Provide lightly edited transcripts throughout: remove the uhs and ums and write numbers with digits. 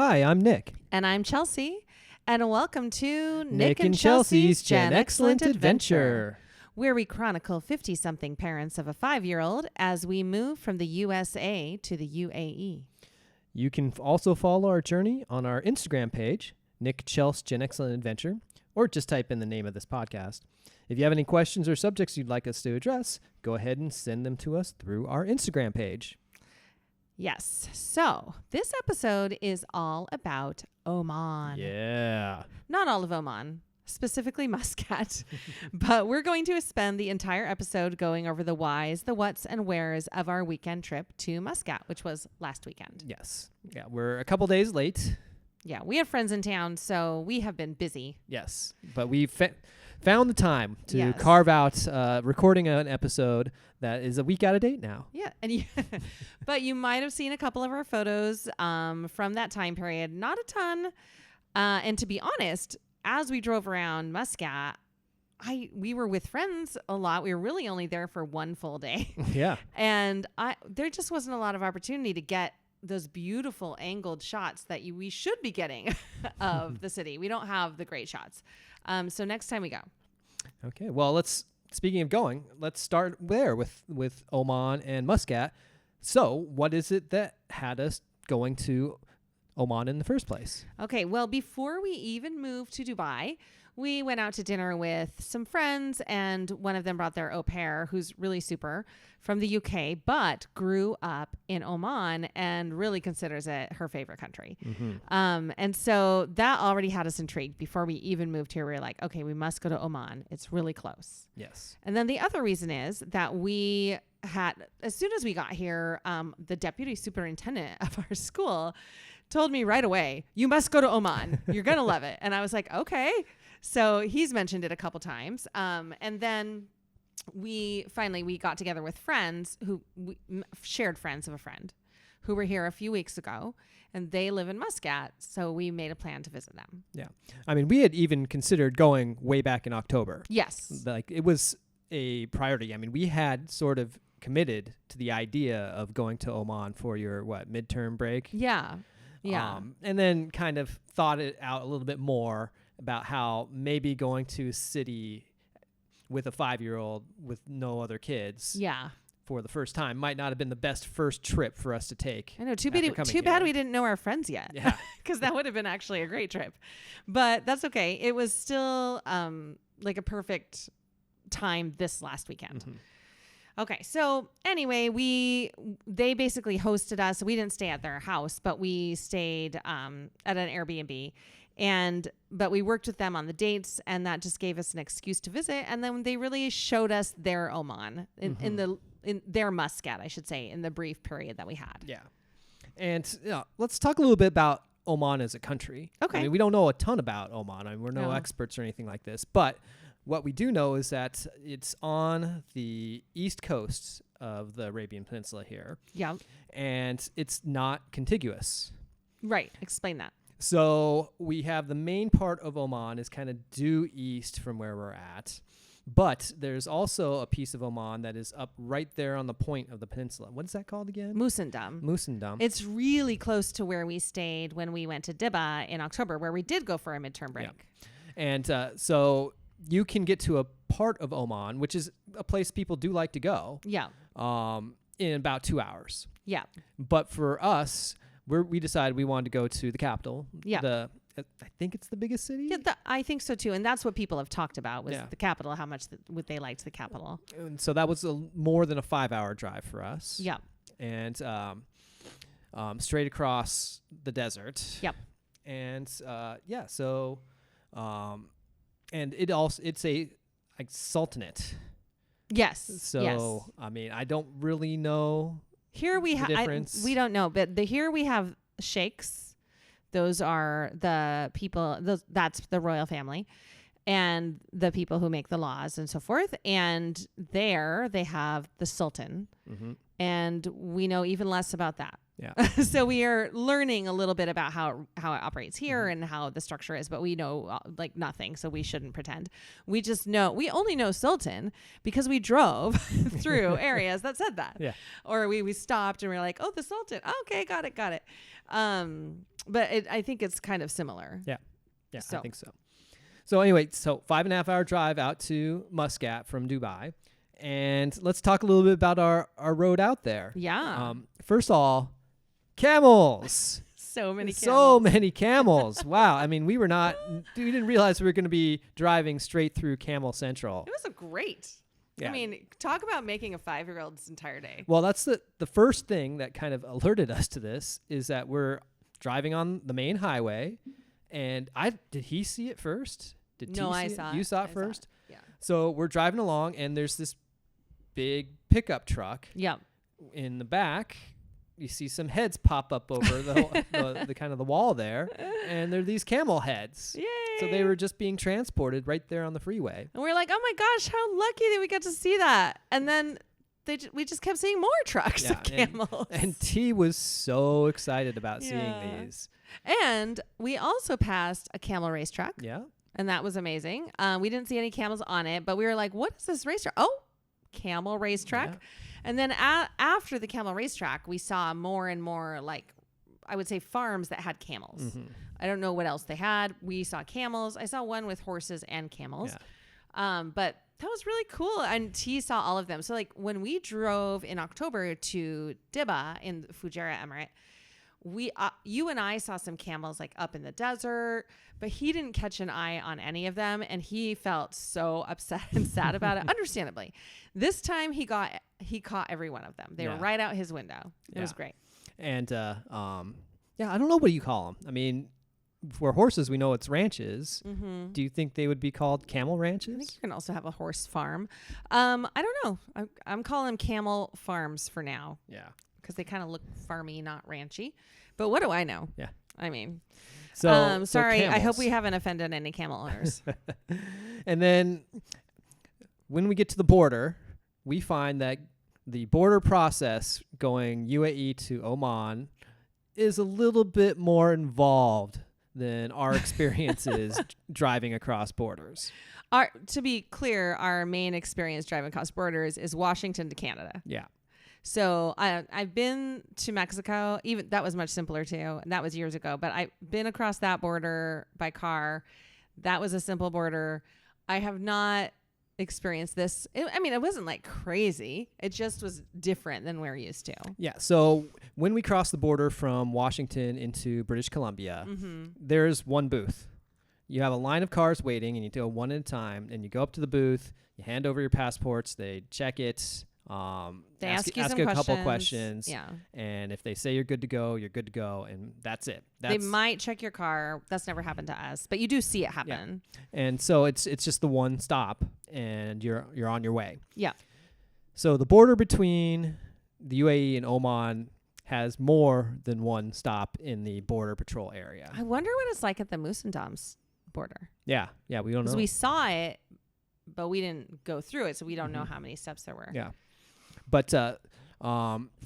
Hi, I'm Nick. And I'm Chelsea. And welcome to Nick and Chelsea's Gen Excellent Adventure, where we chronicle 50-something parents of a 5-year-old as we move from the USA to the UAE. You can also follow our journey on our Instagram page, Nick Chelsea Gen Excellent Adventure, or just type in the name of this podcast. If you have any questions or subjects you'd like us to address, go ahead and send them to us through our Instagram page. Yes. So this episode is all about Oman. Yeah. Not all of Oman, specifically Muscat. But we're going to spend the entire episode going over the whys, the whats, and wheres of our weekend trip to Muscat, which was last weekend. Yes. Yeah, we're a couple days late. Yeah, we have friends in town, so we have been busy. Yes, but we found the time to Yes. carve out recording an episode that is a week out of date now. Yeah, and but you might have seen a couple of our photos from that time period. Not a ton. And to be honest, as we drove around Muscat, we were with friends a lot. We were really only there for one full day. Yeah. And there just wasn't a lot of opportunity to get those beautiful angled shots that we should be getting of the city. We don't have the great shots. So next time we go. Okay. Well, speaking of going, let's start there with Oman and Muscat. So what is it that had us going to Oman in the first place? Okay. Well, before we even moved to Dubai, we went out to dinner with some friends, and one of them brought their au pair, who's really super, from the UK, but grew up in Oman and really considers it her favorite country. Mm-hmm. And so that already had us intrigued. Before we even moved here, we were like, okay, we must go to Oman. It's really close. Yes. And then the other reason is that we had, as soon as we got here, the deputy superintendent of our school told me right away, you must go to Oman. You're going to love it. And I was like, okay. So he's mentioned it a couple times. And then we got together with friends who shared friends of a friend who were here a few weeks ago, and they live in Muscat. So we made a plan to visit them. Yeah. I mean, we had even considered going way back in October. Yes. Like, it was a priority. I mean, we had sort of committed to the idea of going to Oman for your midterm break. Yeah. Yeah. And then kind of thought it out a little bit more about how maybe going to a city with a 5-year-old with no other kids for the first time might not have been the best first trip for us to take. I know. Too bad we didn't know our friends yet. Yeah. Because that would have been actually a great trip. But that's okay. It was still like a perfect time this last weekend. Mm-hmm. Okay. So anyway, they basically hosted us. We didn't stay at their house, but we stayed at an Airbnb. But we worked with them on the dates, and that just gave us an excuse to visit. And then they really showed us their Oman in their Muscat, I should say, in the brief period that we had. Yeah. And let's talk a little bit about Oman as a country. Okay. I mean, we don't know a ton about Oman. I mean, we're no experts or anything like this, but what we do know is that it's on the east coast of the Arabian Peninsula here. Yeah. And it's not contiguous. Right. Explain that. So we have the main part of Oman is kind of due east from where we're at. But there's also a piece of Oman that is up right there on the point of the peninsula. What is that called again? Musindam. It's really close to where we stayed when we went to Dibba in October, where we did go for a midterm break. Yeah. And so you can get to a part of Oman, which is a place people do like to go. Yeah. In about 2 hours. Yeah. But for us, we decided we wanted to go to the capital. Yeah. I think it's the biggest city. Yeah, I think so too, and that's what people have talked about was the capital. How much would they liked the capital? And so that was more than a 5-hour drive for us. Yeah. And straight across the desert. Yep. And so, and it's a sultanate. Yes. So yes. I mean, I don't really know. Here we have, we don't know, but here we have sheikhs. Those are the people, that's the royal family and the people who make the laws and so forth. And there they have the sultan. Mm-hmm. And we know even less about that. Yeah. So we are learning a little bit about how it operates here and how the structure is, but we know like nothing, so we shouldn't pretend. We only know Sultan because we drove through areas that said that. Yeah. Or we stopped and we were like, oh, the Sultan. Okay, got it. But I think it's kind of similar. Yeah, I think so. So anyway, 5.5 hour drive out to Muscat from Dubai. And let's talk a little bit about our road out there. Yeah. First of all, camels. So many camels. So many camels. Wow. I mean, we didn't realize we were going to be driving straight through Camel Central. It was great. Yeah. I mean, talk about making a 5-year-old's entire day. Well, that's the first thing that kind of alerted us to this is that we're driving on the main highway. And did he see it first? No, I saw it. You saw it first? Yeah. So we're driving along, and there's this big pickup truck. Yep. In the back, you see some heads pop up over the kind of the wall there, and they're these camel heads. Yay! So they were just being transported right there on the freeway. And we're like, oh my gosh, how lucky that we got to see that. And then we just kept seeing more trucks of camels. And T was so excited about seeing these. And we also passed a camel racetrack. Yeah. And that was amazing. We didn't see any camels on it, but we were like, what is this racetrack? Oh, camel racetrack. Yeah. And then after the camel racetrack, we saw more and more, like, I would say farms that had camels. Mm-hmm. I don't know what else they had. We saw camels. I saw one with horses and camels. Yeah. But that was really cool. And T saw all of them. So like when we drove in October to Dibba in the Fujairah Emirate, you and I saw some camels like up in the desert, but he didn't catch an eye on any of them. And he felt so upset and sad about it. Understandably. This time he caught every one of them. They were right out his window. It was great. And, I don't know what you call them. I mean, for horses, we know it's ranches. Mm-hmm. Do you think they would be called camel ranches? I think you can also have a horse farm. I don't know. I'm calling them camel farms for now. Yeah. Because they kind of look farmy, not ranchy. But what do I know? Yeah. I mean, sorry. So I hope we haven't offended any camel owners. And then when we get to the border, we find that the border process going UAE to Oman is a little bit more involved than our experiences driving across borders. To be clear, our main experience driving across borders is Washington to Canada. Yeah. So I've been to Mexico. Even that was much simpler too. And that was years ago. But I've been across that border by car. That was a simple border. I have not experienced this. It wasn't like crazy. It just was different than we're used to. Yeah. So when we cross the border from Washington into British Columbia, there's one booth. You have a line of cars waiting, and you go one at a time. And you go up to the booth. You hand over your passports. They check it. They ask you a some couple questions. Yeah. And if they say you're good to go, you're good to go. And that's it. They might check your car. That's never happened to us, but you do see it happen. Yeah. And so it's just the one stop, and you're on your way. Yeah. So the border between the UAE and Oman has more than one stop in the border patrol area. I wonder what it's like at the Musandam's border. Yeah. Yeah. We don't know. Because we saw it, but we didn't go through it, so we don't know how many steps there were. Yeah. But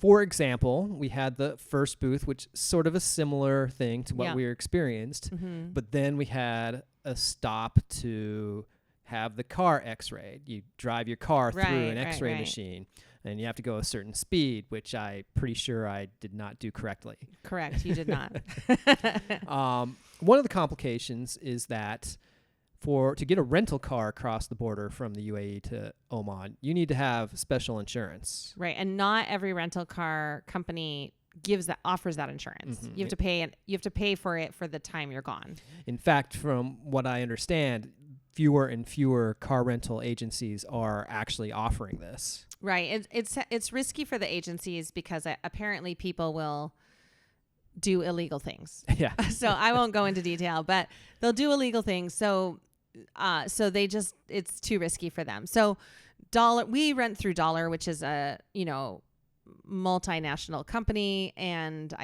for example, we had the first booth, which is sort of a similar thing to what we experienced. Mm-hmm. But then we had a stop to have the car x-rayed. You drive your car through an x-ray machine, and you have to go a certain speed, which I'm pretty sure I did not do correctly. Correct. You did not. One of the complications is that to get a rental car across the border from the UAE to Oman, you need to have special insurance. Right. And not every rental car company offers that insurance. Mm-hmm. You have to pay for it for the time you're gone. In fact, from what I understand, fewer and fewer car rental agencies are actually offering this. Right. It's risky for the agencies because apparently people will do illegal things. Yeah. So I won't go into detail, but they'll do illegal things. So it's too risky for them. So we rent through Dollar, which is a, multinational company, and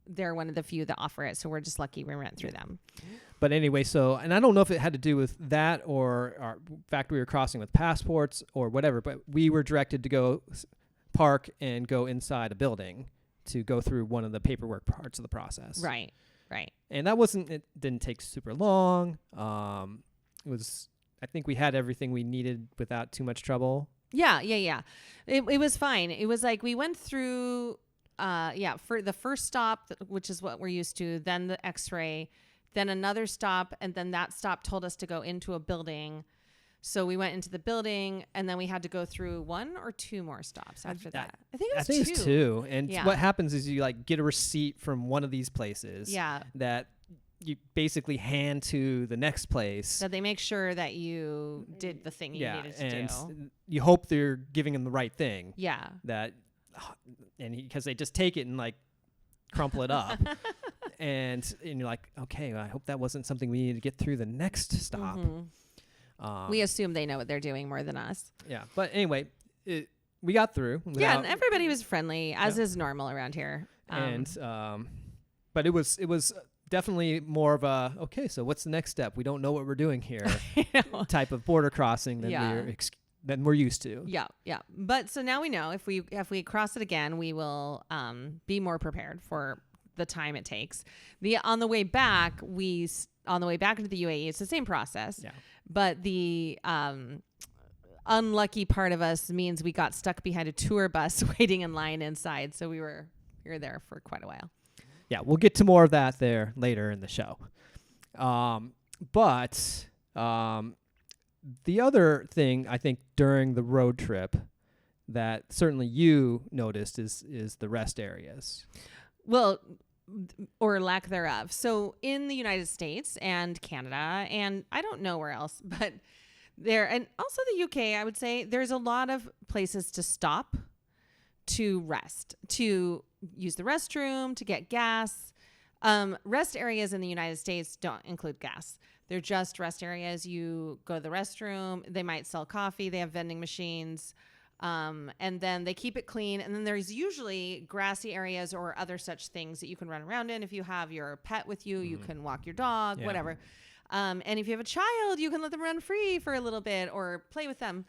they're one of the few that offer it. So we're just lucky we rent through them. But anyway, and I don't know if it had to do with that or fact we were crossing with passports or whatever, but we were directed to go park and go inside a building to go through one of the paperwork parts of the process. Right. And it didn't take super long. I think we had everything we needed without too much trouble. Yeah. It was fine. It was like we went through, for the first stop, which is what we're used to, then the x-ray, then another stop, and then that stop told us to go into a building. So we went into the building, and then we had to go through 1 or 2 more stops after that. I think it's 2. And what happens is you like get a receipt from one of these places that you basically hand to the next place. So they make sure that you did the thing you needed to do. And you hope they're giving them the right thing. Yeah. Because they just take it and like crumple it up. and you're like, okay, well, I hope that wasn't something we need to get through the next stop. Mm-hmm. We assume they know what they're doing more than us. Yeah. But anyway, we got through. And everybody was friendly, as is normal around here. But it was definitely more of a, okay, so what's the next step? We don't know what we're doing here type of border crossing than we're used to. Yeah. But so now we know if we cross it again, we will be more prepared for the time it takes. On the way back into the UAE, it's the same process. Yeah. But the unlucky part of us means we got stuck behind a tour bus waiting in line inside. So we were there for quite a while. Yeah, we'll get to more of that there later in the show. But the other thing I think during the road trip that certainly you noticed is the rest areas. Well, or lack thereof. So in the United States and Canada, and I don't know where else, but and also the UK, I would say there's a lot of places to stop, to rest, to use the restroom, to get gas. Rest areas in the United States don't include gas. They're just rest areas. You go to the restroom. They might sell coffee. They have vending machines. And then they keep it clean. And then there's usually grassy areas or other such things that you can run around in. If you have your pet with you, you can walk your dog, whatever. And if you have a child, you can let them run free for a little bit or play with them.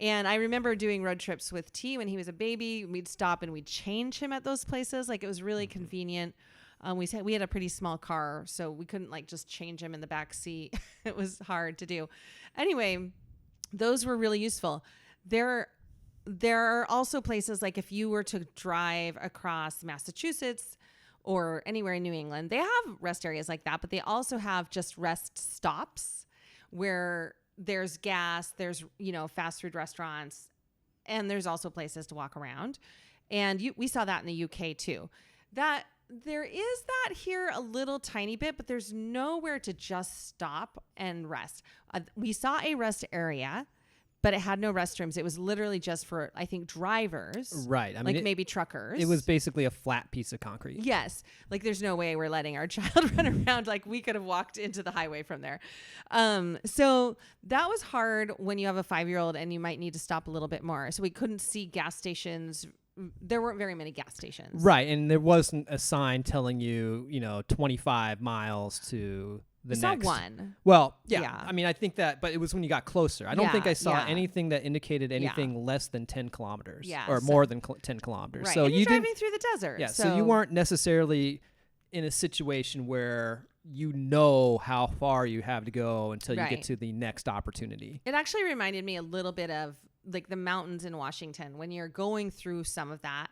And I remember doing road trips with T when he was a baby. We'd stop and we'd change him at those places. Like, it was really convenient. We had a pretty small car, so we couldn't like just change him in the back seat. It was hard to do. Anyway, those were really useful. There are also places like if you were to drive across Massachusetts or anywhere in New England, they have rest areas like that, but they also have just rest stops where there's gas, there's, fast food restaurants, and there's also places to walk around. And we saw that in the UK too. That there is that here a little tiny bit, but there's nowhere to just stop and rest. We saw a rest area, but it had no restrooms. It was literally just for, I think, drivers. Right. I mean, maybe truckers. It was basically a flat piece of concrete. Yes. Like, there's no way we're letting our child run around. Like, we could have walked into the highway from there. So that was hard when you have a 5-year-old and you might need to stop a little bit more. So we couldn't see gas stations. There weren't very many gas stations. Right. And there wasn't a sign telling you, 25 miles to the next. Saw one. Well, yeah. I mean, I think that, but it was when you got closer. I don't think I saw yeah. anything that indicated anything less than 10 kilometers or so, more than 10 kilometers. Right. So and you're driving through the desert. Yeah. So you weren't necessarily in a situation where you know how far you have to go until you get to the next opportunity. It actually reminded me a little bit of like the mountains in Washington when you're going through some of that,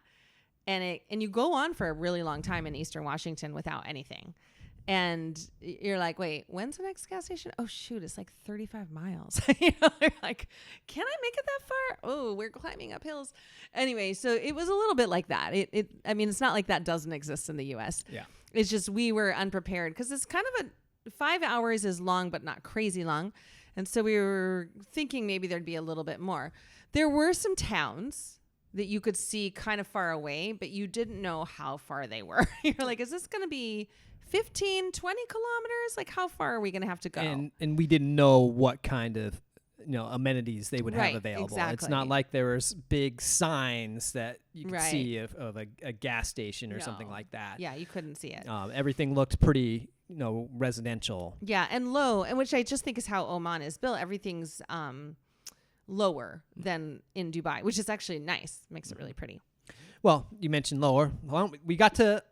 and you go on for a really long time in Eastern Washington without anything. And you're like, wait, when's the next gas station? Oh, shoot, it's like 35 miles. You're like, can I make it that far? Oh, we're climbing up hills. Anyway, so it was a little bit like that. I mean, it's not like that doesn't exist in the U.S. Yeah. It's just we were unprepared because it's kind of 5 hours is long, but not crazy long. And so we were thinking maybe there'd be a little bit more. There were some towns that you could see kind of far away, but you didn't know how far they were. You're like, is this going to be 15, 20 kilometers? Like, how far are we going to have to go? And we didn't know what kind of amenities they would have available. Exactly. It's not like there was big signs that you could see of a gas station or something like that. Yeah, you couldn't see it. Everything looked pretty residential. Yeah, and low, and which I just think is how Oman is built. Everything's lower than in Dubai, which is actually nice. Makes it really pretty. Well, you mentioned lower. Well, we got to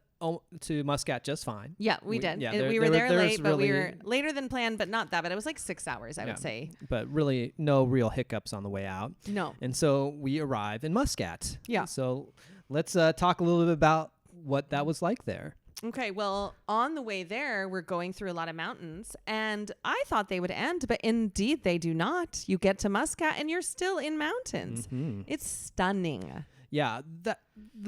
Muscat just fine. Yeah, we did. Yeah, We were there late, but we really, were later than planned, but not that. But it was like 6 hours, I would say. But really no real hiccups on the way out. No. And so we arrive in Muscat. Yeah. So let's talk a little bit about what that was like there. Okay, well, on the way there, we're going through a lot of mountains, and I thought they would end, but indeed they do not. You get to Muscat, and you're still in mountains. Mm-hmm. It's stunning. Yeah, the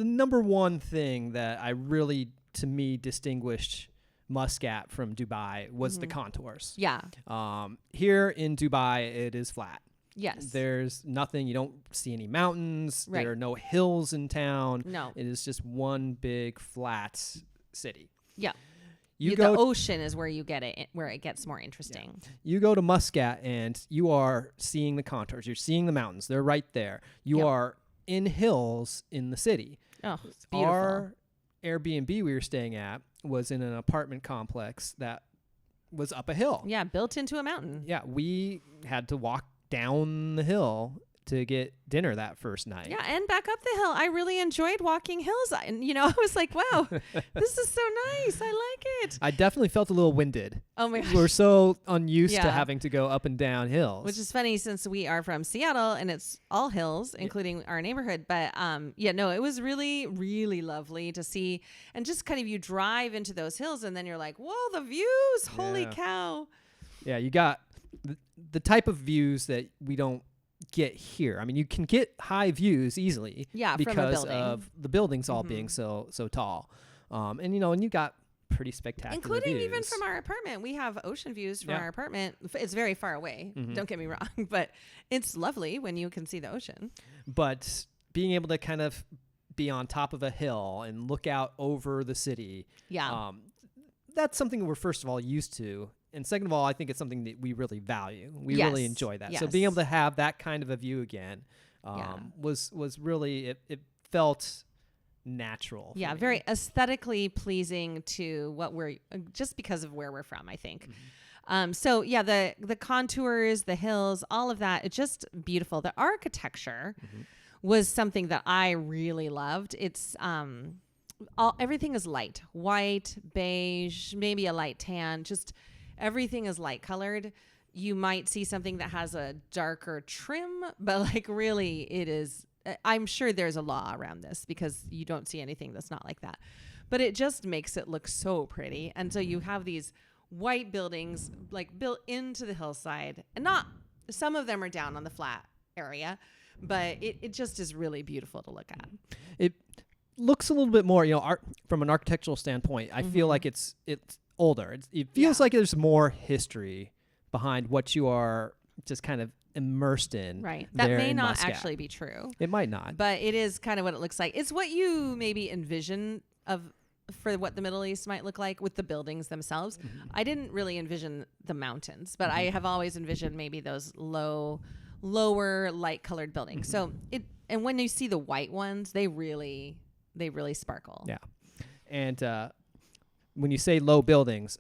number one thing that I really, to me, distinguished Muscat from Dubai was the contours. Yeah. Here in Dubai, it is flat. Yes. There's nothing. You don't see any mountains. Right. There are no hills in town. No. It is just one big flat city. Yeah. The ocean is where you get it, where it gets more interesting. Yeah. You go to Muscat and you are seeing the contours. You're seeing the mountains. They're right there. You are in hills in the city. Oh, it's beautiful. Our Airbnb we were staying at was in an apartment complex that was up a hill. Yeah, built into a mountain. Yeah, we had to walk down the hill to get dinner that first night. Yeah, and back up the hill. I really enjoyed walking hills. And, I was like, wow, this is so nice. I like it. I definitely felt a little winded. Oh, my gosh. We're so unused to having to go up and down hills. Which is funny since we are from Seattle and it's all hills, including our neighborhood. But, it was really, really lovely to see. And just kind of you drive into those hills and then you're like, whoa, the views. Holy cow. Yeah, you got the type of views that we don't get here. I mean, you can get high views easily because of the buildings all being so tall. And you got pretty spectacular including views. Even from our apartment. We have ocean views from our apartment. It's very far away. Don't get me wrong, but it's lovely when you can see the ocean. But being able to kind of be on top of a hill and look out over the city, that's something we're first of all used to. And second of all, I think it's something that we really value. We really enjoy that. Yes. So being able to have that kind of a view again was really, it felt natural. Yeah, very aesthetically pleasing to what we're, just because of where we're from, I think. The contours, the hills, all of that, it's just beautiful. The architecture was something that I really loved. It's everything is light, white, beige, maybe a light tan, just everything is light colored. You might see something that has a darker trim, but like really it is, I'm sure there's a law around this because you don't see anything that's not like that, but it just makes it look so pretty. And so you have these white buildings like built into the hillside, and not, some of them are down on the flat area, but it just is really beautiful to look at. It looks a little bit more, from an architectural standpoint, I feel like it's older. It feels like there's more history behind what you are just kind of immersed in. Right. That may not Muscat. actually be true. It might not. But it is kind of what it looks like. It's what you maybe envision for what the Middle East might look like with the buildings themselves. I didn't really envision the mountains, but I have always envisioned maybe those lower light colored buildings. So and when you see the white ones, they really sparkle. Yeah. And when you say low buildings,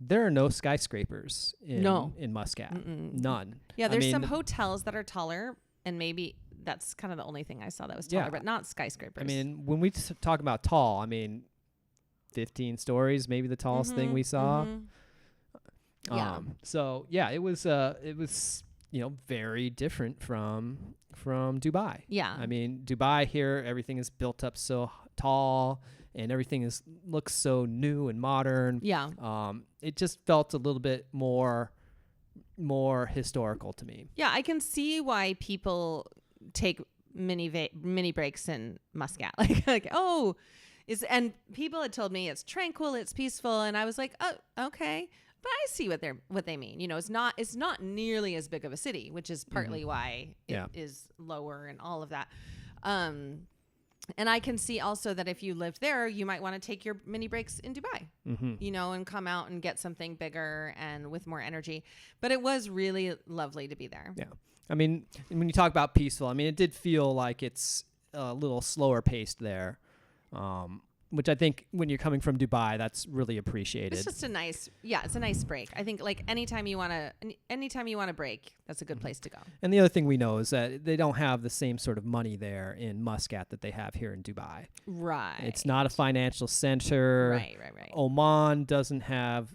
there are no skyscrapers in Muscat. None. Yeah, there's some hotels that are taller, and maybe that's kind of the only thing I saw that was taller, but not skyscrapers. I mean, when we talk about tall, 15 stories, maybe the tallest thing we saw. It was very different from Dubai. Yeah. I mean, Dubai here, everything is built up so tall and everything looks so new and modern. Yeah. It just felt a little bit more historical to me. Yeah, I can see why people take mini breaks in Muscat. And people had told me it's tranquil, it's peaceful, and I was like, oh, okay. But I see what they mean. It's not nearly as big of a city, which is partly why it is lower and all of that. And I can see also that if you lived there, you might want to take your mini breaks in Dubai, and come out and get something bigger and with more energy. But it was really lovely to be there. Yeah. I mean, when you talk about peaceful, it did feel like it's a little slower paced there. which I think when you're coming from Dubai, that's really appreciated. It's just it's a nice break. I think like anytime you want to break, that's a good place to go. And the other thing we know is that they don't have the same sort of money there in Muscat that they have here in Dubai. Right. It's not a financial center. Right. Oman doesn't have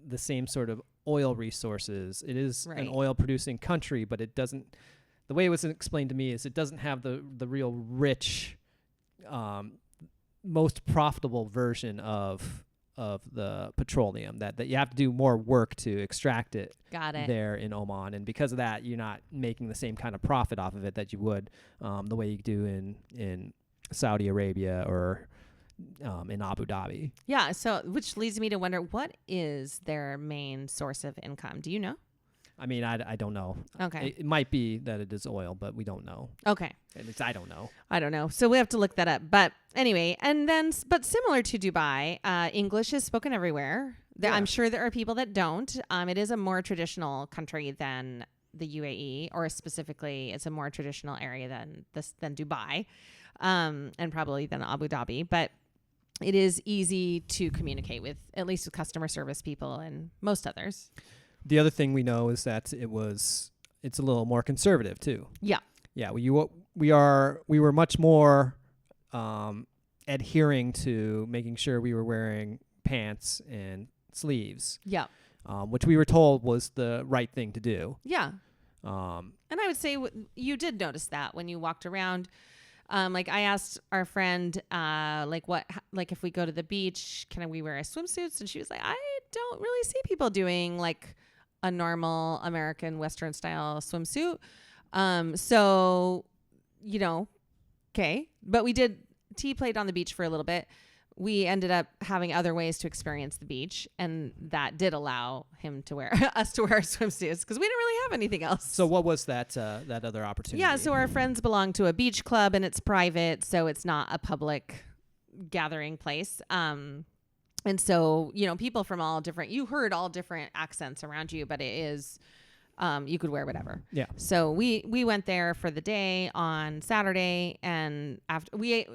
the same sort of oil resources. It is an oil producing country, but it doesn't, the way it was explained to me is it doesn't have the real rich, most profitable version of the petroleum that you have to do more work to extract it. Got it. There in Oman, and because of that you're not making the same kind of profit off of it that you would the way you do in Saudi Arabia or in Abu Dhabi. Yeah, so which leads me to wonder, what is their main source of income? Do you know? I mean, I don't know. Okay. It might be that it is oil, but we don't know. Okay. At least I don't know. I don't know. So we have to look that up. But anyway, but similar to Dubai, English is spoken everywhere. Yeah. I'm sure there are people that don't. It is a more traditional country than the UAE, or specifically, it's a more traditional area than Dubai, and probably than Abu Dhabi. But it is easy to communicate with, at least with customer service people and most others. The other thing we know is that it's a little more conservative too. Yeah. Yeah. We were much more adhering to making sure we were wearing pants and sleeves. Yeah. Which we were told was the right thing to do. Yeah. And I would say you did notice that when you walked around. Like I asked our friend, like if we go to the beach, can we wear swimsuits? And she was like, I don't really see people doing like a normal American Western style swimsuit. So, okay. But T played on the beach for a little bit. We ended up having other ways to experience the beach, and that did allow us to wear swimsuits because we didn't really have anything else. So what was that other opportunity? Yeah, so our friends belong to a beach club, and it's private, so it's not a public gathering place. And so, people from you heard all different accents around you, but it is, you could wear whatever. Yeah. So we went there for the day on Saturday, and after we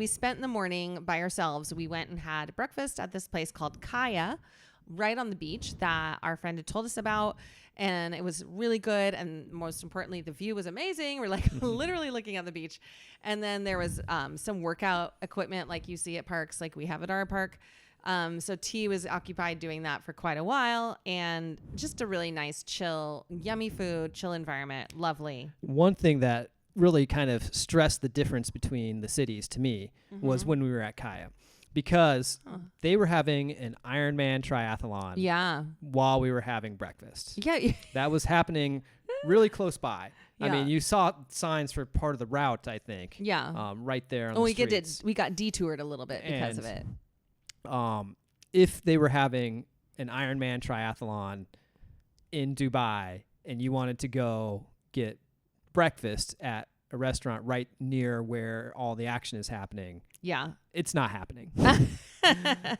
spent the morning by ourselves. We went and had breakfast at this place called Kaya, right on the beach that our friend had told us about. And it was really good. And most importantly, the view was amazing. We're like literally looking at the beach. And then there was some workout equipment like you see at parks, like we have at our park. So T was occupied doing that for quite a while, and just a really nice, chill, yummy food, chill environment. Lovely. One thing that really kind of stressed the difference between the cities to me was when we were at Kaya, because they were having an Ironman triathlon while we were having breakfast. Yeah. That was happening really close by. Yeah. I mean, you saw signs for part of the route, I think. Yeah. Right there on the streets. We got detoured a little bit because of it. If they were having an Ironman triathlon in Dubai and you wanted to go get breakfast at a restaurant right near where all the action is happening, it's not happening.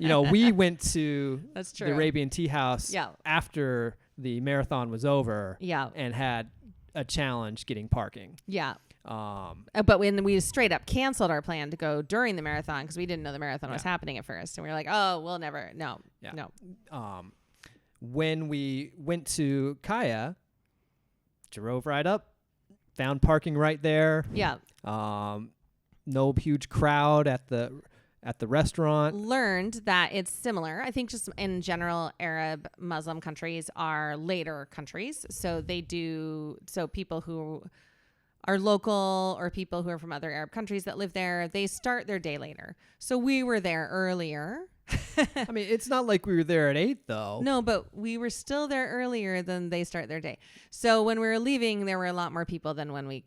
We went to the Arabian Tea House after the marathon was over and had a challenge getting parking. Yeah. But when we straight up canceled our plan to go during the marathon because we didn't know the marathon was happening at first, and we were like, "Oh, we'll never." No. When we went to Kaya, drove right up, found parking right there. Yeah. No huge crowd at the restaurant. Learned that it's similar. I think just in general, Arab Muslim countries are later countries, so they do. So people who are local or people who are from other Arab countries that live there, they start their day later. So we were there earlier. I mean, it's not like we were there at 8 though. No, but we were still there earlier than they start their day. So when we were leaving, there were a lot more people than when we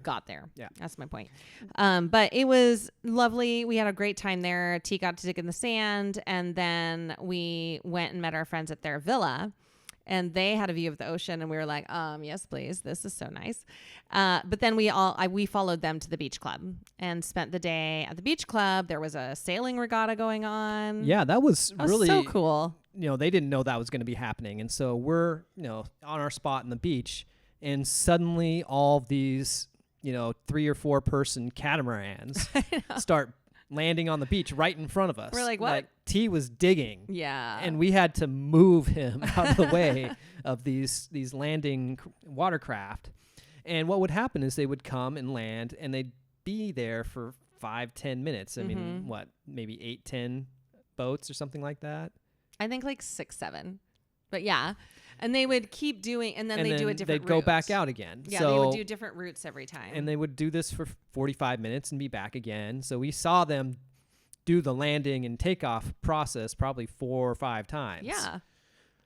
got there. Yeah. That's my point. But it was lovely. We had a great time there. T got to dig in the sand, and then we went and met our friends at their villa. And they had a view of the ocean, and we were like, yes, please. This is so nice. But then we followed them to the beach club and spent the day at the beach club. There was a sailing regatta going on. Yeah, that was really so cool. They didn't know that was going to be happening. And so we're, on our spot in the beach, and suddenly all these, 3 or 4 person catamarans start landing on the beach right in front of us. We're like, what? Like, T was digging. Yeah. And we had to move him out of the way of these landing watercraft. And what would happen is they would come and land, and they'd be there for 5-10 minutes. I mean, what, maybe 8-10 boats or something like that? I think like 6-7. But yeah. And they would keep doing, and then they do a different they'd go back out again. Yeah, so, they would do different routes every time. And they would do this for 45 minutes and be back again. So we saw them do the landing and takeoff process probably 4 or 5 times. Yeah.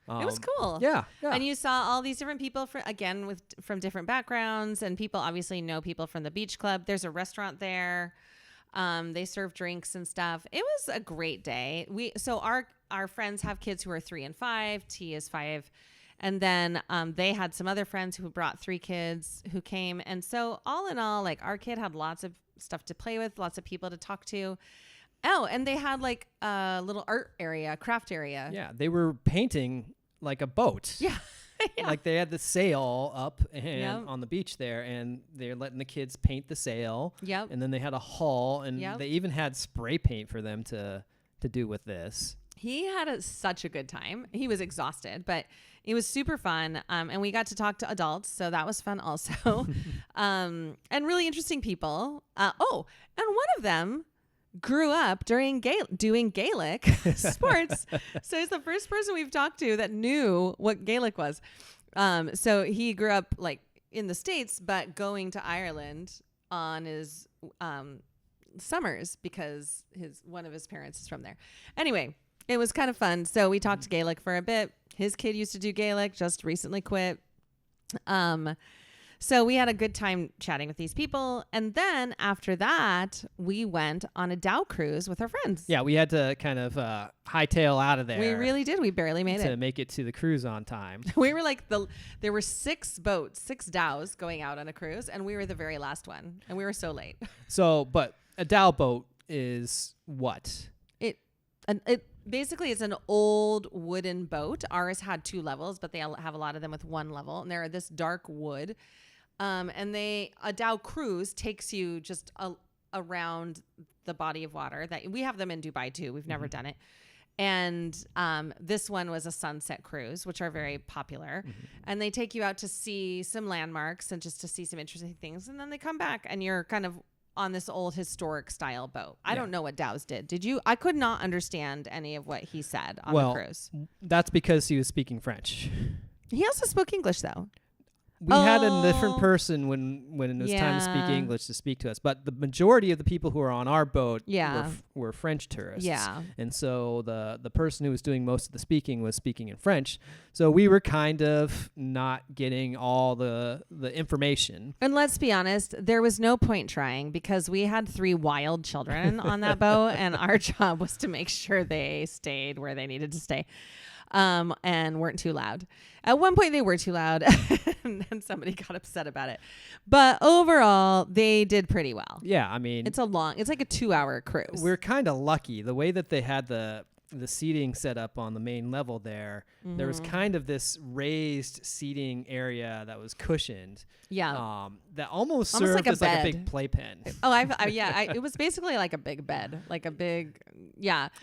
It was cool. Yeah. And you saw all these different people from different backgrounds, and people obviously know people from the beach club. There's a restaurant there. They serve drinks and stuff. It was a great day. So our friends have kids who are 3 and 5. T is 5. And then they had some other friends who brought 3 kids who came. And so all in all, like, our kid had lots of stuff to play with, lots of people to talk to. Oh, and they had like a little art area, craft area. Yeah, they were painting like a boat. Yeah. Yeah. Like they had the sail up and on the beach there, and they're letting the kids paint the sail. Yep. And then they had a hull, and they even had spray paint for them to do with this. He had such a good time. He was exhausted, but it was super fun. And we got to talk to adults, so that was fun also. And really interesting people. And one of them grew up doing Gaelic sports. So he's the first person we've talked to that knew what Gaelic was. So he grew up like in the States, but going to Ireland on his summers because one of his parents is from there. Anyway, it was kind of fun. So we talked Gaelic for a bit. His kid used to do Gaelic, just recently quit. So we had a good time chatting with these people. And then after that, we went on a dhow cruise with our friends. Yeah, we had to kind of hightail out of there. We really did. We barely made it. To make it to the cruise on time. We were like there were 6 boats, 6 dhows going out on a cruise, and we were the very last one. And we were so late. So, but a dhow boat is what? It basically is an old wooden boat. Ours had 2 levels, but they have a lot of them with 1 level. And they're this dark wood. And a dhow cruise takes you just around the body of water. That we have them in Dubai too. We've never done it. And this one was a sunset cruise, which are very popular. And they take you out to see some landmarks and just to see some interesting things. And then they come back and you're kind of on this old historic style boat. I don't know what dhows did. Did you? I could not understand any of what he said on the cruise. That's because he was speaking French. He also spoke English though. We had a different person when it was time to speak English to speak to us. But the majority of the people who were on our boat were French tourists. Yeah. And so the person who was doing most of the speaking was speaking in French. So we were kind of not getting all the information. And let's be honest, there was no point trying because we had 3 wild children on that boat. And our job was to make sure they stayed where they needed to stay. And weren't too loud. At one point they were too loud and then somebody got upset about it. But overall, they did pretty well. Yeah, I mean, it's like a 2-hour cruise. We're kind of lucky. The way that they had the seating set up on the main level there, there was kind of this raised seating area that was cushioned. Yeah. That almost served like as like a big playpen. It was basically like a big bed, like a big,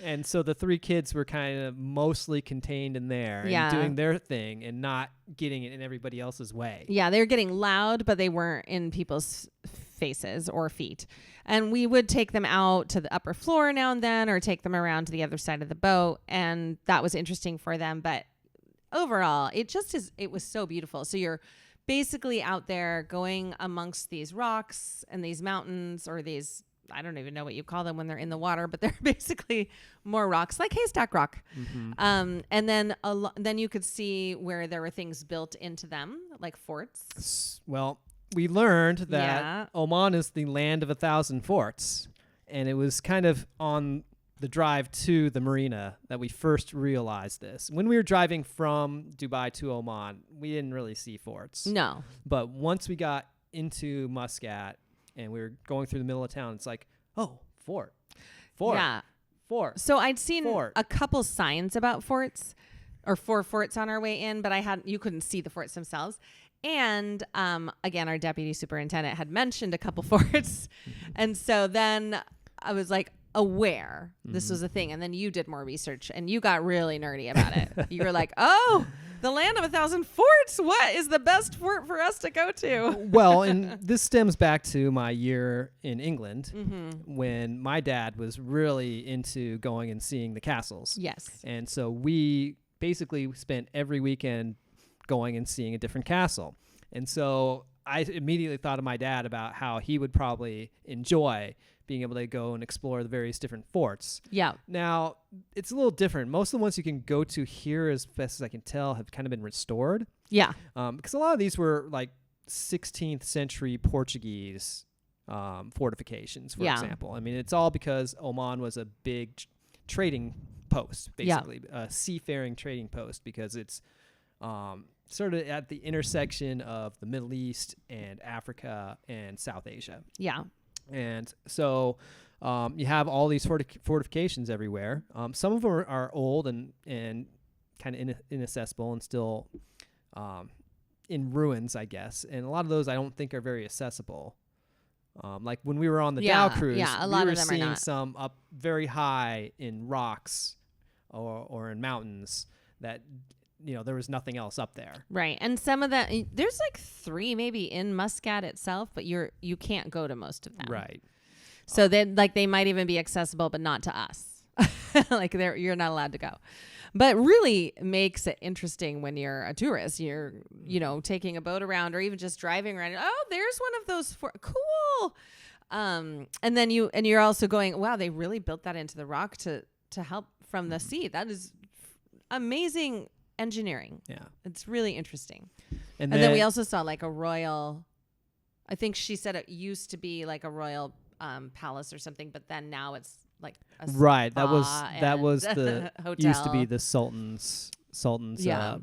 And so the 3 kids were kind of mostly contained in there and doing their thing and not getting it in everybody else's way. Yeah, they were getting loud, but they weren't in people's faces or feet. And we would take them out to the upper floor now and then or take them around to the other side of the boat. And that was interesting for them. But overall, it was so beautiful. So you're basically out there going amongst these rocks and these mountains or these, I don't even know what you call them when they're in the water, but they're basically more rocks, like Haystack Rock. And then you could see where there were things built into them, like forts. Well, we learned that Oman is the land of 1,000 forts. And it was kind of on the drive to the marina that we first realized this. When we were driving from Dubai to Oman, we didn't really see forts. No. But once we got into Muscat and we were going through the middle of town, it's like, oh, fort. Yeah. Fort. So I'd seen a couple signs about forts or 4 forts on our way in, but you couldn't see the forts themselves. And again, our deputy superintendent had mentioned a couple forts. And so then I was like, aware this was a thing. And then you did more research and you got really nerdy about it. You were like, oh, the land of 1,000 forts. What is the best fort for us to go to? Well, and this stems back to my year in England when my dad was really into going and seeing the castles. Yes. And so we basically spent every weekend going and seeing a different castle. And so I immediately thought of my dad about how he would probably enjoy being able to go and explore the various different forts. Yeah. Now, it's a little different. Most of the ones you can go to here, as best as I can tell, have kind of been restored. Yeah. Because a lot of these were like 16th century Portuguese fortifications, for example. I mean, it's all because Oman was a big trading post, basically, a seafaring trading post, because it's sort of at the intersection of the Middle East and Africa and South Asia. Yeah. And so you have all these fortifications everywhere. Some of them are old and kind of inaccessible and still in ruins, I guess. And a lot of those I don't think are very accessible. Like when we were on the dhow cruise, we were seeing some up very high in rocks or in mountains that, you know, there was nothing else up there. Right. And some of that, there's like 3 maybe in Muscat itself, but you can't go to most of them. Right. So then like they might even be accessible, but not to us. Like you're not allowed to go. But really makes it interesting when you're a tourist. You're, you know, taking a boat around or even just driving around. Oh, there's one of those cool. And then you're also going, wow, they really built that into the rock to help from the sea. That is amazing engineering. Yeah. It's really interesting. And then we also saw like a royal, I think she said it used to be like a royal palace or something, but then now it's like a right. That was the hotel. Used to be the Sultan's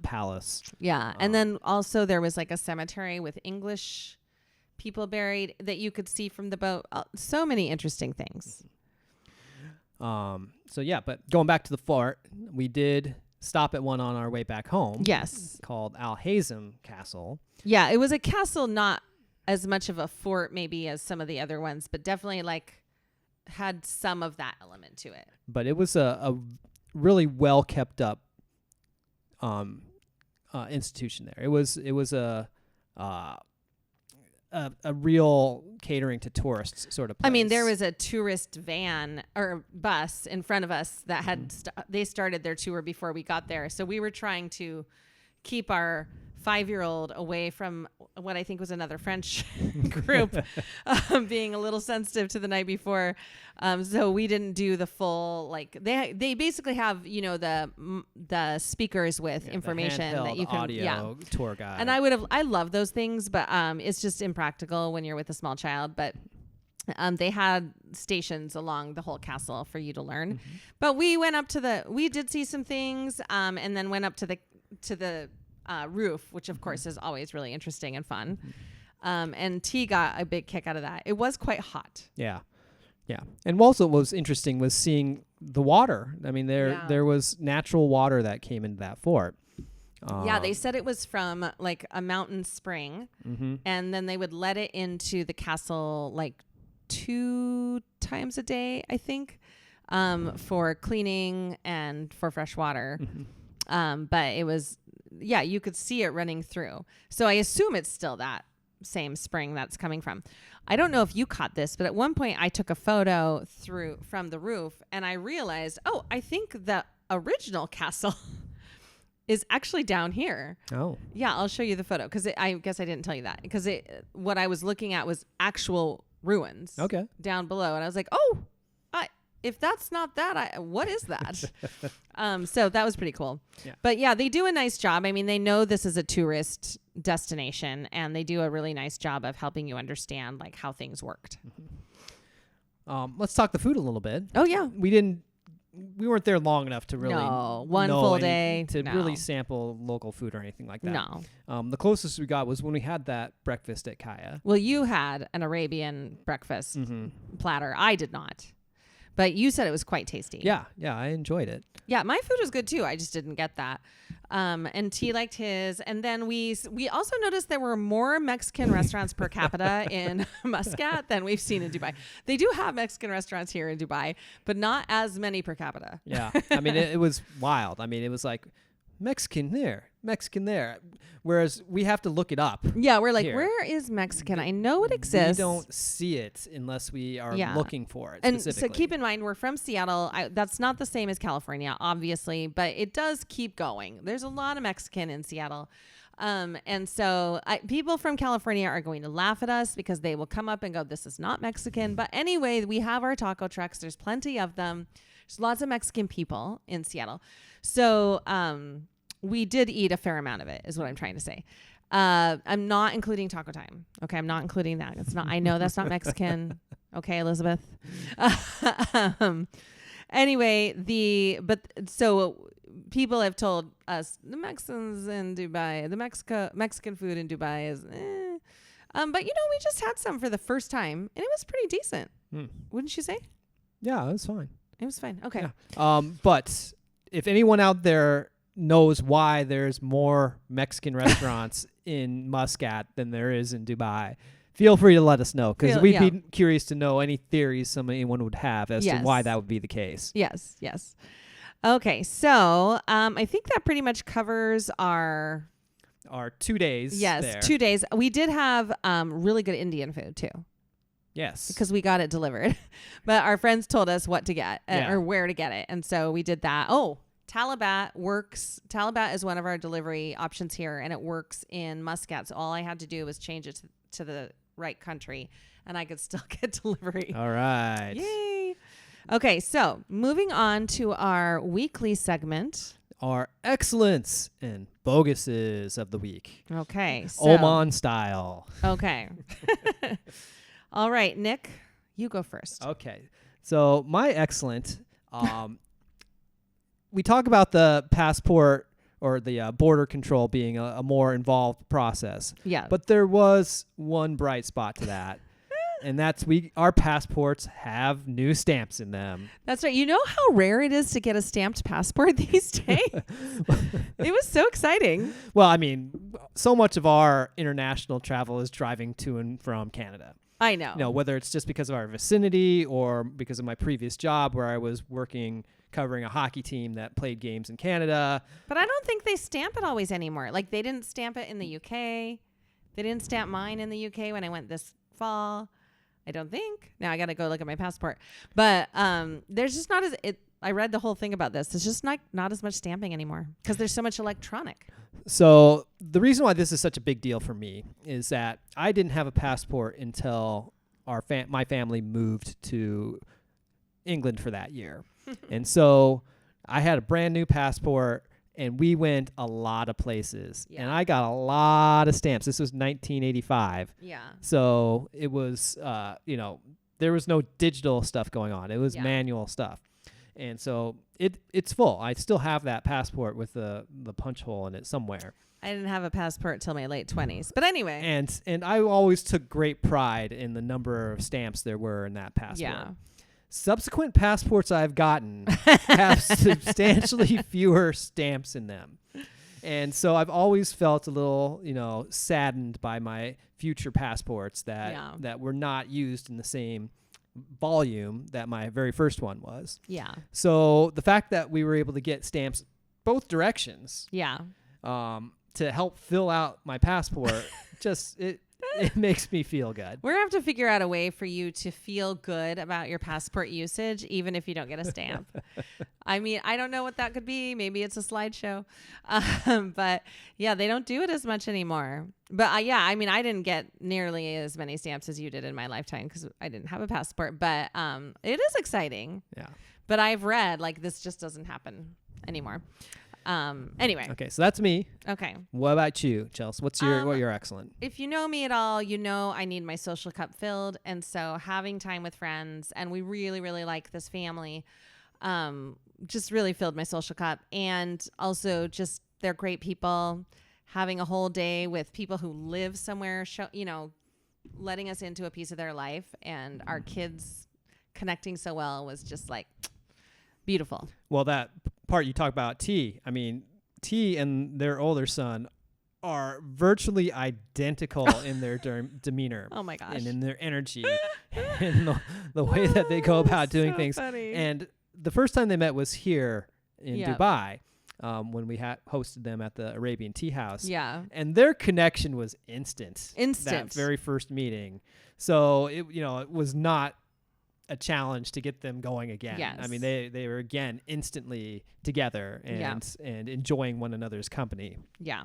palace. Yeah. And then also there was like a cemetery with English people buried that you could see from the boat. So many interesting things. So yeah, but going back to the fort, we did stop at one on our way back home. Yes. Called Al Hazem Castle. Yeah, it was a castle, not as much of a fort maybe as some of the other ones, but definitely like had some of that element to it. But it was a really well kept up institution there. It was a real catering to tourists sort of place. I mean, there was a tourist van or bus in front of us that had they started their tour before we got there. So we were trying to keep our 5-year-old away from what I think was another French group, being a little sensitive to the night before. So we didn't do the full, like they basically have, you know, the speakers with information that you can audio tour guide. And I love those things, but it's just impractical when you're with a small child. But they had stations along the whole castle for you to learn. Mm-hmm. But we went up we did see some things, and then went up to the roof, which of course is always really interesting and fun. And T got a big kick out of that. It was quite hot. Yeah. Yeah. And also what was interesting was seeing the water. I mean, there was natural water that came into that fort. Yeah, they said it was from like a mountain spring, and then they would let it into the castle like 2 times a day, I think, for cleaning and for fresh water. But it was, yeah, you could see it running through. So I assume it's still that same spring that's coming from. I don't know if you caught this, but at one point I took a photo from the roof and I realized, I think the original castle is actually down here. Oh. Yeah, I'll show you the photo because I guess I didn't tell you that because what I was looking at was actual ruins. Okay. Down below. And I was like, if that's not that, what is that? So that was pretty cool. Yeah. But yeah, they do a nice job. I mean, they know this is a tourist destination and they do a really nice job of helping you understand like how things worked. Let's talk the food a little bit. Oh yeah. We weren't there long enough to really really sample local food or anything like that. No. The closest we got was when we had that breakfast at Kaya. Well, you had an Arabian breakfast platter. I did not. But you said it was quite tasty. Yeah, I enjoyed it. Yeah, my food was good too. I just didn't get that. And T liked his. And then we also noticed there were more Mexican restaurants per capita in Muscat than we've seen in Dubai. They do have Mexican restaurants here in Dubai, but not as many per capita. Yeah. I mean, it was wild. I mean, it was like Mexican there. Whereas we have to look it up. Yeah, we're like, here. where is Mexican? I know it exists. We don't see it unless we are looking for it And specifically. so keep in mind, we're from Seattle. That's not the same as California, obviously, but it does keep going. There's a lot of Mexican in Seattle. And so people from California are going to laugh at us because they will come up and go, this is not Mexican. But anyway, we have our taco trucks. There's plenty of them. There's lots of Mexican people in Seattle. So we did eat a fair amount of it, is what I'm trying to say. I'm not including taco time. Okay, I'm not including that. It's not. I know that's not Mexican. Okay, Elizabeth. Anyway, so people have told us the Mexicans in Dubai, the Mexican food in Dubai is, but we just had some for the first time, and it was pretty decent. Wouldn't you say? Yeah, it was fine. It was fine. Okay. Yeah. But if anyone out there knows why there's more Mexican restaurants in Muscat than there is in Dubai, feel free to let us know, because we'd be curious to know any theories anyone would have as to why that would be the case. Yes. Okay, so I think that pretty much covers our 2 days. Yes, there. 2 days. We did have really good Indian food too. Yes. Because we got it delivered. But our friends told us what to get or where to get it. And so we did that. Oh, Talabat works. Talabat is one of our delivery options here, and it works in Muscat. So all I had to do was change it to the right country, and I could still get delivery. All right. Yay. Okay, so moving on to our weekly segment. Our excellents and boguses of the week. Okay. So, Oman style. Okay. All right, Nick, you go first. Okay. So my excellent, we talk about the passport or the border control being a more involved process. Yeah. But there was one bright spot to that. And that's our passports have new stamps in them. That's right. You know how rare it is to get a stamped passport these days? It was so exciting. Well, I mean, so much of our international travel is driving to and from Canada. I know. Whether it's just because of our vicinity or because of my previous job where I was working covering a hockey team that played games in Canada. But I don't think they stamp it always anymore. Like, they didn't stamp it in the UK. They didn't stamp mine in the UK when I went this fall. I don't think. Now I got to go look at my passport. But there's just not I read the whole thing about this. There's just not as much stamping anymore because there's so much electronic. So the reason why this is such a big deal for me is that I didn't have a passport until my family moved to England for that year. And so I had a brand new passport, and we went a lot of places. Yeah. And I got a lot of stamps. This was 1985. Yeah. So it was, there was no digital stuff going on. It was manual stuff. And so it's full. I still have that passport with the punch hole in it somewhere. I didn't have a passport till my late 20s. But anyway. And I always took great pride in the number of stamps there were in that passport. Yeah. Subsequent passports I've gotten have substantially fewer stamps in them. And so I've always felt a little, saddened by my future passports that were not used in the same volume that my very first one was. Yeah. So the fact that we were able to get stamps both directions, to help fill out my passport, it makes me feel good. We're going to have to figure out a way for you to feel good about your passport usage, even if you don't get a stamp. I mean, I don't know what that could be. Maybe it's a slideshow. But yeah, they don't do it as much anymore. But I mean, I didn't get nearly as many stamps as you did in my lifetime because I didn't have a passport. But it is exciting. Yeah. But I've read this just doesn't happen anymore. Anyway. Okay, so that's me. Okay. What about you, Chelsea? What's your excellent? If you know me at all, you know I need my social cup filled. And so having time with friends, and we really, really like this family, just really filled my social cup. And also just they're great people. Having a whole day with people who live somewhere, letting us into a piece of their life, and our kids connecting so well was just beautiful. Well, that part you talk about tea, I mean, T and their older son are virtually identical in their demeanor. Oh my gosh. And in their energy and the way that they go about doing so things. Funny. And the first time they met was here in Yep. Dubai, when we hosted them at the Arabian Tea House. Yeah. And their connection was instant. Instant. That very first meeting. So it was not a challenge to get them going again. Yes. I mean, they were again instantly together and enjoying one another's company. Yeah.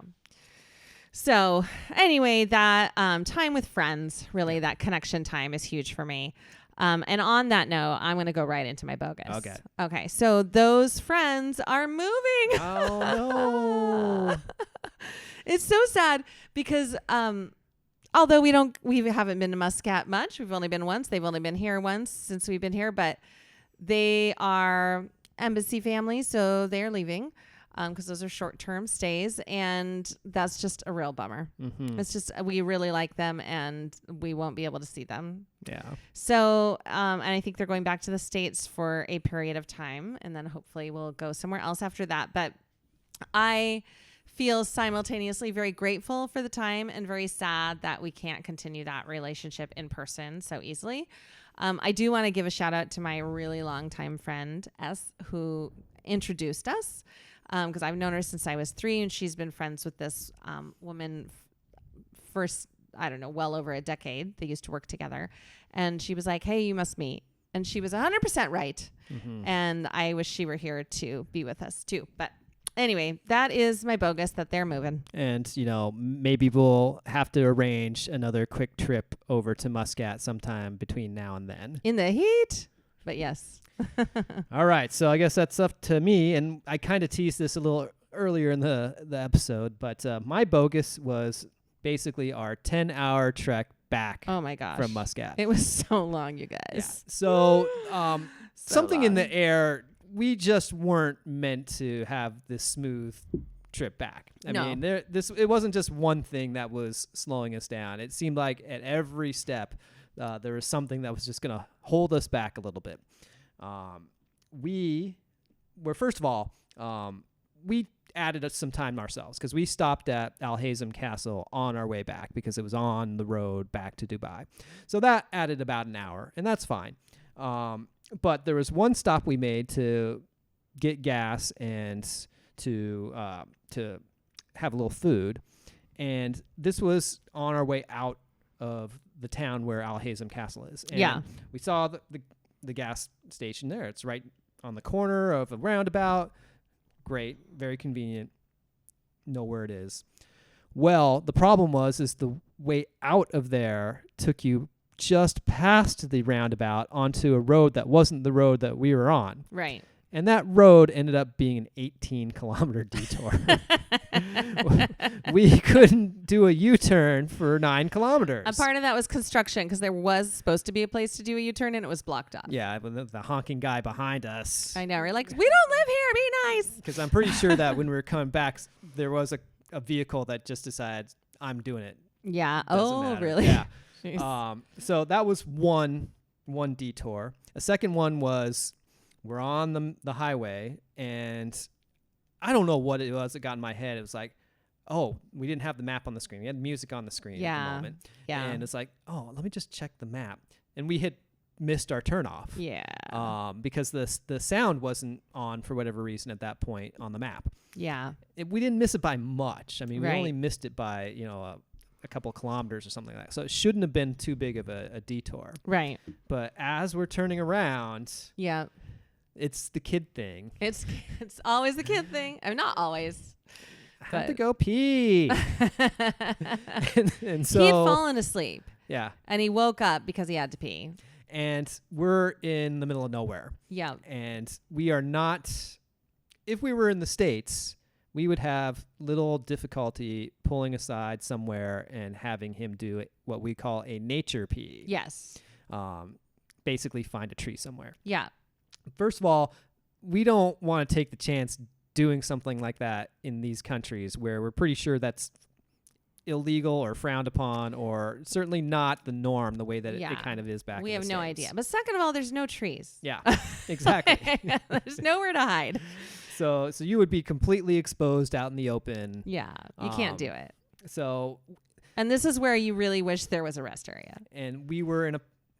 So anyway, that time with friends, really, that connection time is huge for me. And on that note, I'm going to go right into my bogus. Okay. So those friends are moving. Oh, no. It's so sad because although we haven't been to Muscat much. We've only been once. They've only been here once since we've been here. But they are embassy families, so they're leaving. Because those are short-term stays, and that's just a real bummer. Mm-hmm. It's just we really like them, and we won't be able to see them. Yeah. So, and I think they're going back to the States for a period of time, and then hopefully we'll go somewhere else after that. But I feel simultaneously very grateful for the time and very sad that we can't continue that relationship in person so easily. I do want to give a shout-out to my really long-time friend, S, who introduced us. Because I've known her since I was 3, and she's been friends with this woman well over a decade. They used to work together. And she was like, hey, you must meet. And she was 100% right. Mm-hmm. And I wish she were here to be with us too. But anyway, that is my bogus that they're moving. And, maybe we'll have to arrange another quick trip over to Muscat sometime between now and then. In the heat. But yes. All right. So I guess that's up to me. And I kind of teased this a little earlier in the episode. But my bogus was basically our 10-hour trek back oh my gosh. from Muscat. It was so long, you guys. Yeah. So, something long. in the air. We just weren't meant to have this smooth trip back. I mean, it wasn't just one thing that was slowing us down. It seemed like at every step there was something that was just going to hold us back a little bit. We added some time ourselves because we stopped at Al Hazem Castle on our way back because it was on the road back to Dubai. So that added about an hour, and that's fine. But there was one stop we made to get gas and to have a little food, and this was on our way out of the town where Al Hazem Castle is. And we saw the gas station there. It's right on the corner of a roundabout. Great, very convenient. Know where it is. Well, the problem is the way out of there took you just past the roundabout onto a road that wasn't the road that we were on. Right. And that road ended up being an 18-kilometer detour. We couldn't do a U-turn for 9 kilometers. A part of that was construction because there was supposed to be a place to do a U-turn and it was blocked off. Yeah, but the honking guy behind us. I know. We're like, we don't live here. Be nice. Because I'm pretty sure that when we were coming back, there was a vehicle that just decided, I'm doing it. Yeah. Doesn't matter. Really? Yeah. So that was one detour. A second one was we're on the highway, and I don't know what it was that got in my head. It was like, oh, we didn't have the map on the screen. We had music on the screen at the moment. Yeah. And it's like, oh, let me just check the map. And we had missed our turnoff. Yeah. Because the sound wasn't on for whatever reason at that point on the map. Yeah. We didn't miss it by much. I mean, we Right. only missed it by, a couple of kilometers or something like that. So it shouldn't have been too big of a detour. Right. But as we're turning around, Yeah. it's the kid thing. It's always the kid thing. I mean, not always. I had to go pee. and so he had fallen asleep. Yeah. And he woke up because he had to pee. And we're in the middle of nowhere. Yeah. And we are not, if we were in the States, we would have little difficulty pulling aside somewhere and having him do what we call a nature pee. Yes. Basically find a tree somewhere. Yeah. First of all, we don't want to take the chance doing something like that in these countries where we're pretty sure that's illegal or frowned upon, or certainly not the norm the way that it kind of is back in the States. We have no idea. But second of all, there's no trees. Yeah, exactly. There's nowhere to hide. So you would be completely exposed out in the open. Yeah, you can't do it. So, and this is where you really wish there was a rest area. And we were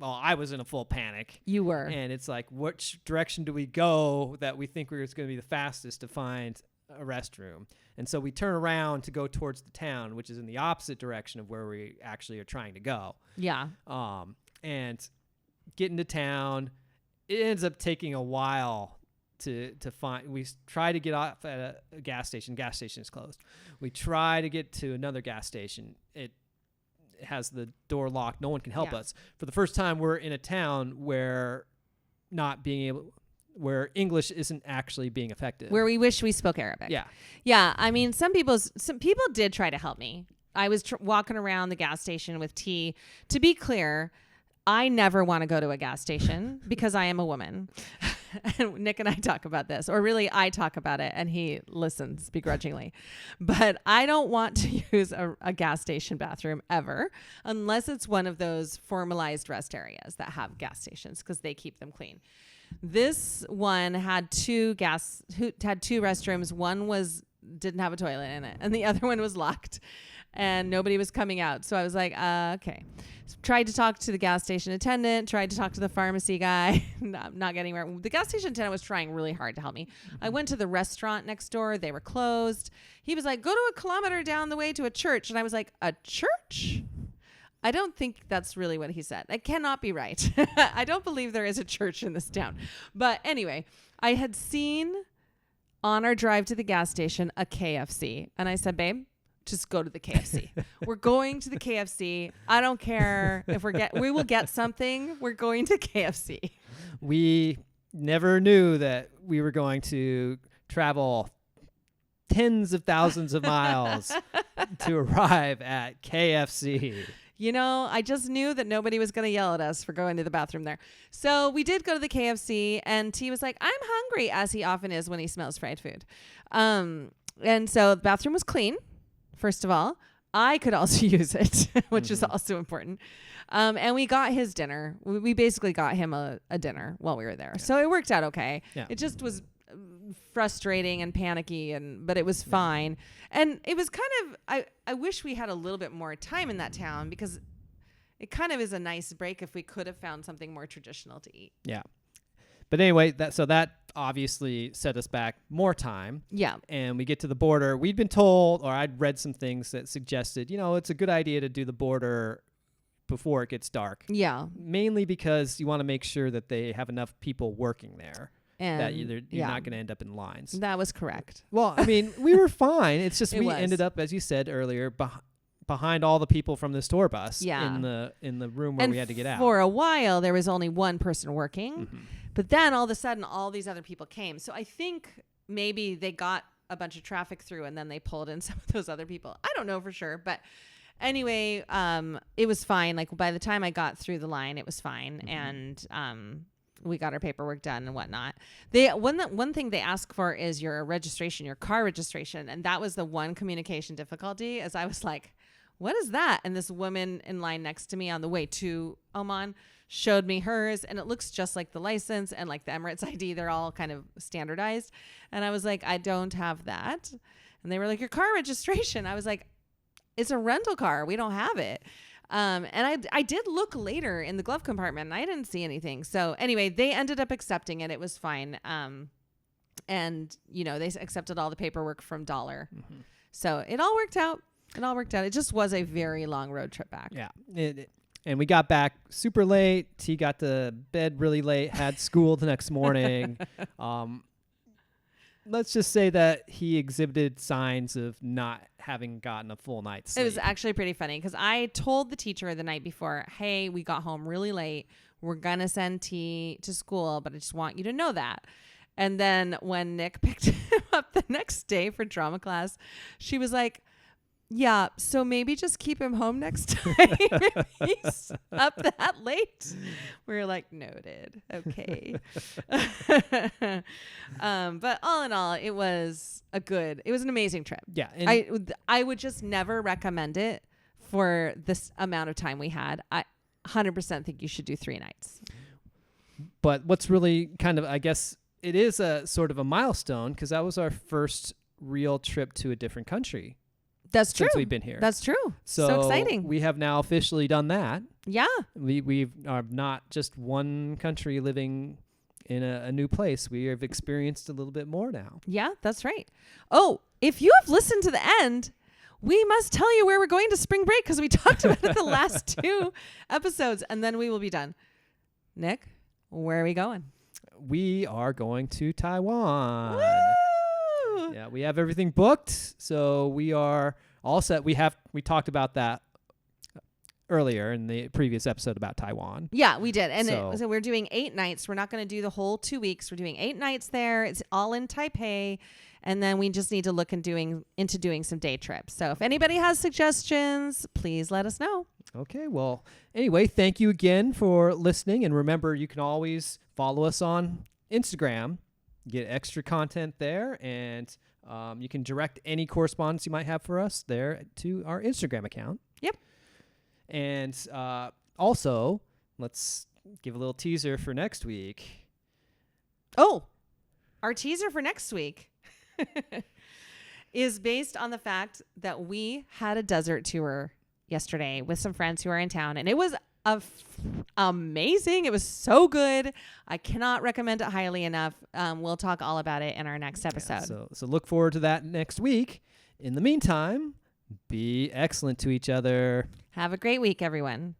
I was in a full panic. You were. And it's like, which direction do we go that we think it's going to be the fastest to find a restroom? And so we turn around to go towards the town, which is in the opposite direction of where we actually are trying to go. Yeah. And get into town. It ends up taking a while to find. We try to get off at a gas station. Gas station is closed. We try to get to another gas station. It has the door locked. No one can help us. For the first time, we're in a town where English isn't actually being effective. Where we wish we spoke Arabic. Yeah. Yeah. I mean, some people did try to help me. I was walking around the gas station with tea. To be clear, I never want to go to a gas station because I am a woman. And Nick and I talk about this, or really I talk about it and he listens begrudgingly. But I don't want to use a gas station bathroom ever unless it's one of those formalized rest areas that have gas stations because they keep them clean. This one had two restrooms. One didn't have a toilet in it and the other one was locked and nobody was coming out. So I was like, okay. So tried to talk to the gas station attendant, tried to talk to the pharmacy guy, not getting anywhere. The gas station attendant was trying really hard to help me. I went to the restaurant next door. They were closed. He was like, go to a kilometer down the way to a church. And I was like, a church? I don't think that's really what he said. That cannot be right. I don't believe there is a church in this town. But anyway, I had seen on our drive to the gas station a KFC. And I said, babe, just go to the KFC. We're going to the KFC. I don't care if we will get something. We're going to KFC. We never knew that we were going to travel tens of thousands of miles to arrive at KFC. You know, I just knew that nobody was going to yell at us for going to the bathroom there. So we did go to the KFC and T was like, I'm hungry, as he often is when he smells fried food. And so the bathroom was clean. First of all, I could also use it, which is also important. And we got his dinner. We basically got him a dinner while we were there. Yeah. So it worked out okay. Yeah. It just was frustrating and panicky, but it was fine. And it was kind of, I wish we had a little bit more time in that town because it kind of is a nice break if we could have found something more traditional to eat. Yeah. But anyway, that obviously set us back more time. Yeah. And we get to the border. We'd been told, or I'd read some things that suggested, it's a good idea to do the border before it gets dark. Yeah. Mainly because you want to make sure that they have enough people working there. And that you're not going to end up in lines. That was correct. Well, I mean, we were fine. It's just we ended up, as you said earlier, behind all the people from this tour bus in the room where we had to get out. For a while, there was only one person working. Mm-hmm. But then all of a sudden, all these other people came. So I think maybe they got a bunch of traffic through and then they pulled in some of those other people. I don't know for sure. But anyway, it was fine. Like by the time I got through the line, it was fine. Mm-hmm. And we got our paperwork done and whatnot. One thing they ask for is your registration, your car registration. And that was the one communication difficulty, as I was like, what is that? And this woman in line next to me on the way to Oman showed me hers, and it looks just like the license and like the Emirates ID. They're all kind of standardized. And I was like, I don't have that. And they were like, your car registration. I was like, it's a rental car. We don't have it. And I did look later in the glove compartment and I didn't see anything. So anyway, they ended up accepting it. It was fine. And they accepted all the paperwork from Dollar. Mm-hmm. So it all worked out. It just was a very long road trip back. Yeah. And we got back super late. T got to bed really late, had school the next morning. Let's just say that he exhibited signs of not having gotten a full night's sleep. It was actually pretty funny because I told the teacher the night before, hey, we got home really late. We're going to send T to school, but I just want you to know that. And then when Nick picked him up the next day for drama class, she was like, yeah, so maybe just keep him home next time if he's up that late. We were like, noted. Okay. But all in all, it was an amazing trip. Yeah. I would just never recommend it for this amount of time we had. I 100% think you should do 3 nights. But what's really kind of, I guess, it is a sort of a milestone because that was our first real trip to a different country. That's true. Since we've been here. That's true. So exciting. We have now officially done that. Yeah. We are not just one country living in a new place. We have experienced a little bit more now. Yeah, that's right. Oh, if you have listened to the end, we must tell you where we're going to spring break because we talked about it the last 2 episodes, and then we will be done. Nick, where are we going? We are going to Taiwan. Woo! Yeah, we have everything booked, so we are all set. We talked about that earlier in the previous episode about Taiwan. Yeah, we did. And So we're doing 8 nights. We're not going to do the whole 2 weeks. We're doing 8 nights there. It's all in Taipei. And then we just need to look into doing some day trips. So if anybody has suggestions, please let us know. Okay, well, anyway, thank you again for listening. And remember, you can always follow us on Instagram, get extra content there, and you can direct any correspondence you might have for us there to our Instagram account. Yep. And also, let's give a little teaser for next week. Oh, our teaser for next week is based on the fact that we had a desert tour yesterday with some friends who are in town, and it was amazing. It was so good. I cannot recommend it highly enough. We'll talk all about it in our next episode. Yeah, so look forward to that next week. In the meantime, be excellent to each other. Have a great week, everyone.